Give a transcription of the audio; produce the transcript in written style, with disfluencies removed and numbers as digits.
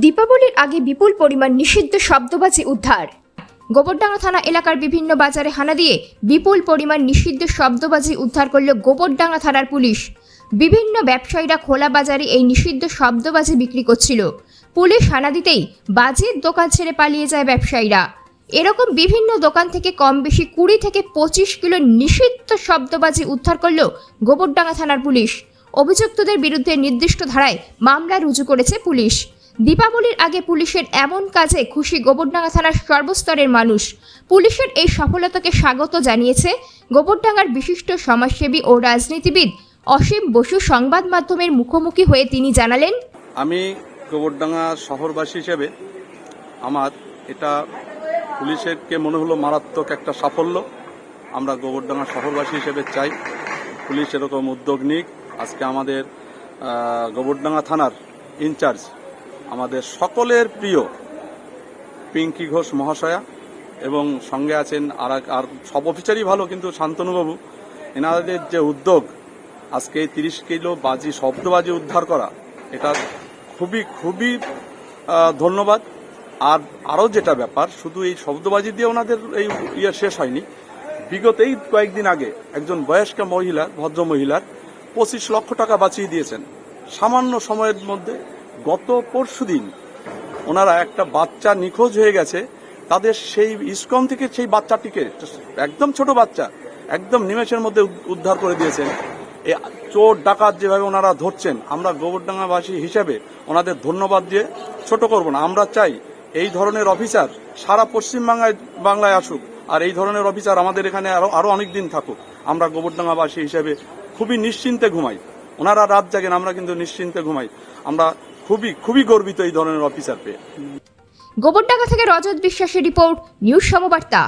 দীপাবলির আগে বিপুল পরিমাণ নিষিদ্ধ শব্দবাজি উদ্ধার। গোবরডাঙ্গা থানা এলাকার বিভিন্ন বাজারে হানা দিয়ে বিপুল পরিমাণ নিষিদ্ধ শব্দবাজি উদ্ধার করল গোবরডাঙ্গা থানার পুলিশ। বিভিন্ন ব্যবসায়ীরা খোলা বাজারে এই নিষিদ্ধ শব্দবাজি বিক্রি করছিল। পুলিশ হানা দিতেই বাজির দোকান ছেড়ে পালিয়ে যায় ব্যবসায়ীরা। এরকম বিভিন্ন দোকান থেকে কম বেশি 20 থেকে 25 কিলো নিষিদ্ধ শব্দবাজি উদ্ধার করল গোবরডাঙ্গা থানার পুলিশ। অভিযুক্তদের বিরুদ্ধে নির্দিষ্ট ধারায় মামলা রুজু করেছে পুলিশ। দীপাবলির আগে পুলিশের এমন কাজে খুশি গোবরডাঙ্গা থানার সর্বস্তরের মানুষ। পুলিশের এই সফলতাকে স্বাগত জানিয়েছে গোবরডাঙ্গার বিশিষ্ট সমাজসেবী ও রাজনীতিবিদ অসীম বসু। সংবাদ মাধ্যমের মুখোমুখি হয়ে তিনি জানালেন, আমি গোবরডাঙ্গা শহরবাসী হিসেবে আমার এটা পুলিশেরকে মনে হলো মারাত্মক একটা সাফল্য। আমরা গোবরডাঙ্গা শহরবাসী হিসেবে চাই পুলিশ এরকম উদ্যোগ নিক। আজকে আমাদের গোবরডাঙ্গা থানার ইনচার্জ আমাদের সকলের প্রিয় পিঙ্কি ঘোষ মহাশয়া এবং সঙ্গে আছেন আর সব অফিসারই ভালো, কিন্তু শান্তনুবাবু, এনাদের যে উদ্যোগ আজকে 30 কিলো বাজি শব্দবাজি উদ্ধার করা, এটা খুবই খুবই ধন্যবাদ। আর আরও যেটা ব্যাপার, শুধু এই শব্দবাজি দিয়ে ওনাদের এই শেষ হয়নি। বিগত এই কয়েকদিন আগে একজন বয়স্কা মহিলা, ভদ্র মহিলার 25 লক্ষ টাকা বাঁচিয়ে দিয়েছেন সামান্য সময়ের মধ্যে। গত পরশুদিন ওনারা একটা বাচ্চা নিখোঁজ হয়ে গেছে, তাদের সেই ইসকন থেকে সেই বাচ্চাটিকে, একদম ছোট বাচ্চা, একদম নিমেষের মধ্যে উদ্ধার করে দিয়েছেন। এই চোর ডাকাত যেভাবে ওনারা ধরছেন, আমরা গোবরডাঙ্গাবাসী হিসেবে ওনাদের ধন্যবাদ দিয়ে ছোট করব না। আমরা চাই এই ধরনের অফিসার সারা পশ্চিম বাংলায় আসুক, আর এই ধরনের অফিসার আমাদের এখানে আরো অনেক দিন থাকুক। আমরা গোবরডাঙ্গাবাসী হিসেবে খুবই নিশ্চিন্তে ঘুমাই। ওনারা রাত জাগেন, আমরা কিন্তু নিশ্চিন্তে ঘুমাই। আমরা খুবই খুবই গর্বিত এই ধরনের অফিসার পেয়ে। গোবরডাঙ্গা থেকে রজত বিশ্বাসের রিপোর্ট, নিউজ সমবার্তা।